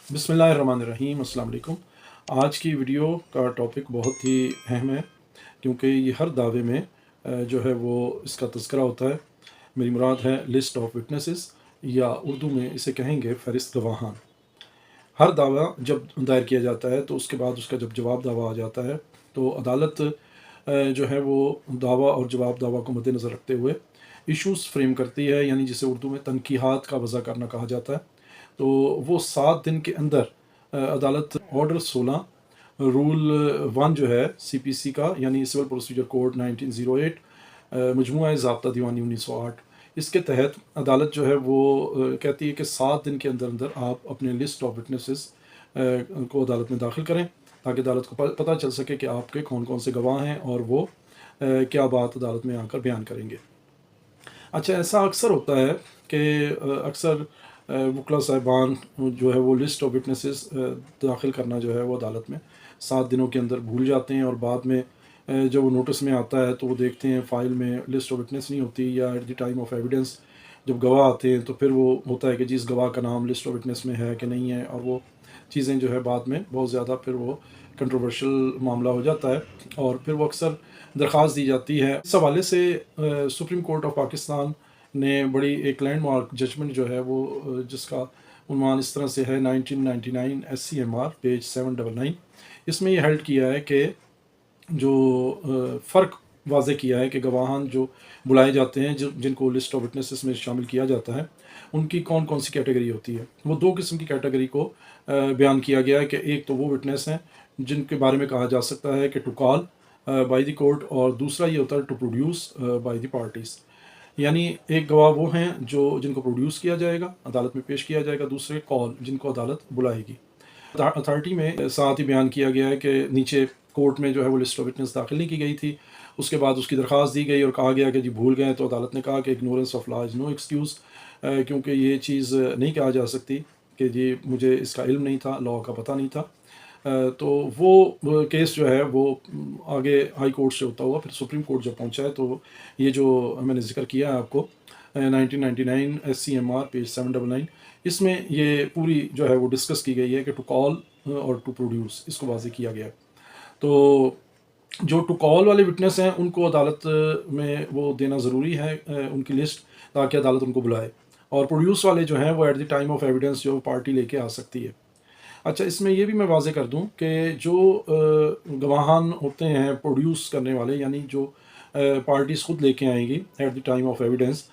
बिस्मिल्लाहिर्रहमानिर्रहीम। अस्सलाम वालेकुम। आज की वीडियो का टॉपिक बहुत ही अहम है, क्योंकि ये हर दावे में जो है वो इसका तज़किरा होता है। मेरी मुराद है लिस्ट ऑफ विटनेसेस, या उर्दू में इसे कहेंगे फ़हरिस्त गवाहान। हर दावा जब दायर किया जाता है तो उसके बाद उसका जब जवाब दावा आ जाता है तो अदालत जो है वो दावा और जवाब दावा को मद्देनज़र रखते हुए इश्यूज़ फ्रेम करती है, यानी जिसे उर्दू में तनकीहात का वज़ा करना कहा जाता है। तो वो 7 दिन के अंदर अदालत ऑर्डर 16 रूल 1 जो है सीपीसी का, यानी सिविल प्रोसीजर कोड 1908, मजमूआ ज़ाब्ता दीवानी 1908, इसके तहत अदालत जो है वो कहती है कि 7 दिन के अंदर अंदर आप अपने लिस्ट ऑफ विटनेसेस को अदालत में दाखिल करें, ताकि अदालत को पता चल सके कि आपके कौन कौन से गवाह हैं और वो क्या बात अदालत में आकर बयान करेंगे। अच्छा, ऐसा अक्सर होता है कि अक्सर वकला साहिबान जो है वो लिस्ट ऑफ विटनेसेस दाखिल करना जो है वो अदालत में 7 दिनों के अंदर भूल जाते हैं, और बाद में जब वो नोटिस में आता है तो वो देखते हैं फ़ाइल में लिस्ट ऑफ विटनेस नहीं होती, या at the time of evidence जब गवाह आते हैं तो फिर वो होता है कि जिस गवाह का नाम लिस्ट ऑफ विटनेस में है कि नहीं है, और वो चीज़ें जो है बाद में बहुत ज़्यादा फिर वो कंट्रोवर्शियल मामला हो जाता है, और फिर वो अक्सर दरख्वास्त दी जाती है। इस हवाले से सुप्रीम कोर्ट ऑफ पाकिस्तान ने बड़ी एक लैंडमार्क जजमेंट जो है वो जिसका उन्वान इस तरह से है 1999 SCMR पेज 799, इसमें ये हेल्ड किया है कि जो फ़र्क वाज़े किया है कि गवाहान जो बुलाए जाते हैं, जिनको लिस्ट ऑफ विटनेसेस में शामिल किया जाता है, उनकी कौन कौन सी कैटेगरी होती है। वो 2 किस्म की कैटेगरी को बयान किया गया है कि एक तो वो विटनेस हैं जिनके बारे में कहा जा सकता है कि to call by the court, और दूसरा ये होता है to produce by the parties. यानी एक गवाह वो हैं जिनको प्रोड्यूस किया जाएगा, अदालत में पेश किया जाएगा, दूसरे कॉल जिनको अदालत बुलाएगी। अथॉरिटी में साथ ही बयान किया गया है कि नीचे कोर्ट में जो है वो लिस्ट ऑफ विटनेस दाखिल नहीं की गई थी, उसके बाद उसकी दरख्वास्त दी गई और कहा गया कि जी भूल गए, तो अदालत ने कहा कि ignorance of law is no excuse, क्योंकि ये चीज़ नहीं कहा जा सकती कि जी मुझे इसका इल्म नहीं था, लॉ का पता नहीं था। तो वो केस जो है वो आगे हाई कोर्ट से होता हुआ फिर सुप्रीम कोर्ट जब पहुंचा है, तो ये जो मैंने जिक्र किया है आपको 1999 SCMR पेज 799, इसमें ये पूरी जो है वो डिस्कस की गई है कि टू कॉल और टू प्रोड्यूस, इसको वाज़ेह किया गया है। तो जो टू कॉल वाले विटनेस हैं उनको अदालत में वो देना ज़रूरी है, उनकी लिस्ट, ताकि अदालत उनको बुलाए, और प्रोड्यूस वाले जो हैं वो at the time of evidence जो पार्टी लेके आ सकती है। अच्छा, इसमें ये भी मैं वाज़ेह कर दूं कि जो गवाहान होते हैं प्रोड्यूस करने वाले, यानी जो पार्टीज़ खुद लेके आएंगी at the time of evidence,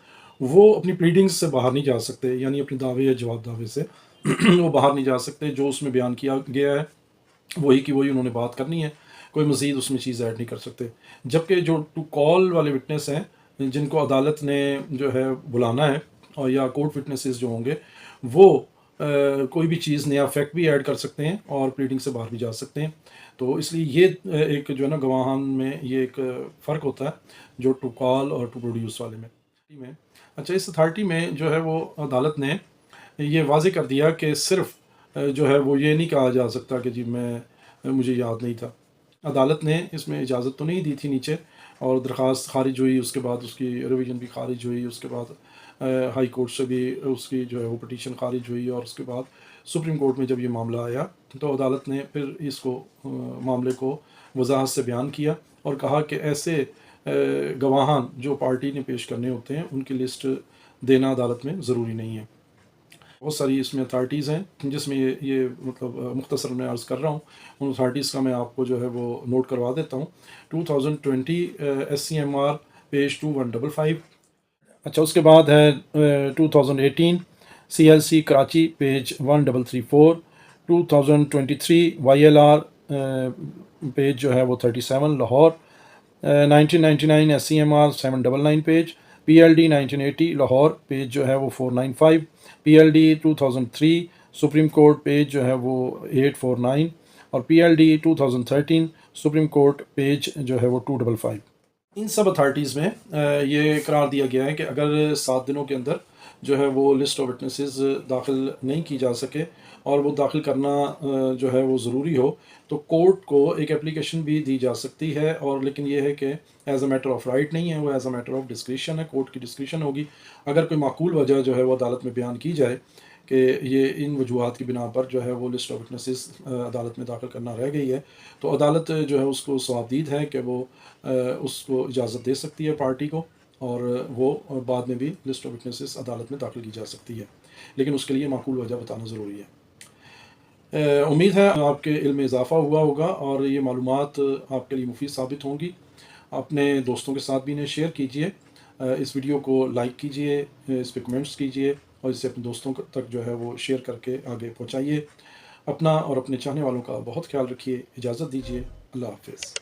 वो अपनी प्लीडिंग्स से बाहर नहीं जा सकते, यानी अपने दावे या जवाब दावे से वो बाहर नहीं जा सकते। जो उसमें बयान किया गया है वही की वही उन्होंने बात करनी है, कोई मज़ीद उसमें चीज़ ऐड नहीं कर सकते। जबकि जो टू कॉल वाले विटनेस हैं जिनको अदालत ने जो है बुलाना है, और या कोर्ट विटनेसेस जो होंगे वो कोई भी चीज़ नया फैक्ट भी ऐड कर सकते हैं और प्लीडिंग से बाहर भी जा सकते हैं। तो इसलिए ये एक जो है ना गवाहान में ये एक फ़र्क होता है जो टू कॉल और टू प्रोड्यूस वाले में। अच्छा, इस अथॉरिटी में जो है वो अदालत ने ये वाज़ेह कर दिया कि सिर्फ जो है वो ये नहीं कहा जा सकता कि जी मुझे याद नहीं था। अदालत ने इसमें इजाज़त तो नहीं दी थी नीचे, और दरख्वास्त खारिज हुई, उसके बाद उसकी रिवीजन भी खारिज हुई, उसके बाद हाई कोर्ट से भी उसकी जो है वो पटिशन खारिज हुई, और उसके बाद सुप्रीम कोर्ट में जब ये मामला आया तो अदालत ने फिर इसको मामले को वजाहत से बयान किया और कहा कि ऐसे गवाहान जो पार्टी ने पेश करने होते हैं उनकी लिस्ट देना अदालत में ज़रूरी नहीं है। बहुत सारी इसमें अथॉरिटीज़ हैं जिसमें ये मतलब मुख्तसर मैं अर्ज़ कर रहा हूँ, उन अथॉरिटीज़ का मैं आपको जो है वो नोट करवा देता हूँ। 2020 SCMR पेज 2155। अच्छा, उसके बाद है 2018 CLC Karachi page 1334, 2023 YLR page जो है वो 37 Lahore, 1999 SCMR 799 page, PLD 1980 Lahore page जो है वो 495, PLD 2003 सुप्रीम कोर्ट पेज जो है वो 849, और PLD 2013 सुप्रीम कोर्ट पेज जो है वो 255। इन सब अथॉरिटीज़ में ये करार दिया गया है कि अगर 7 दिनों के अंदर जो है वो लिस्ट ऑफ विटनेसेस दाखिल नहीं की जा सके और वो दाखिल करना जो है वो ज़रूरी हो, तो कोर्ट को एक एप्लीकेशन भी दी जा सकती है, और लेकिन ये है कि as a matter of right नहीं है, वो as a matter of discretion है, कोर्ट की डिस्क्रिशन होगी। अगर कोई माकूल वजह जो है वो अदालत में बयान की जाए کہ یہ ان وجوہات کی بنا پر جو ہے وہ لسٹ آف وٹنسز عدالت میں داخل کرنا رہ گئی ہے، تو عدالت جو ہے اس کو ثوابدید ہے کہ وہ اس کو اجازت دے سکتی ہے پارٹی کو، اور وہ بعد میں بھی لسٹ آف وٹنسز عدالت میں داخل کی جا سکتی ہے، لیکن اس کے لیے معقول وجہ بتانا ضروری ہے۔ امید ہے آپ کے علم میں اضافہ ہوا ہوگا اور یہ معلومات آپ کے لیے مفید ثابت ہوں گی۔ اپنے دوستوں کے ساتھ بھی انہیں شیئر کیجیے، اس ویڈیو کو لائک کیجیے، اس پہ کمنٹس کیجیے، اور اسے اپنے دوستوں تک جو ہے وہ شیئر کر کے آگے پہنچائیے۔ اپنا اور اپنے چاہنے والوں کا بہت خیال رکھیے، اجازت دیجیے، اللہ حافظ۔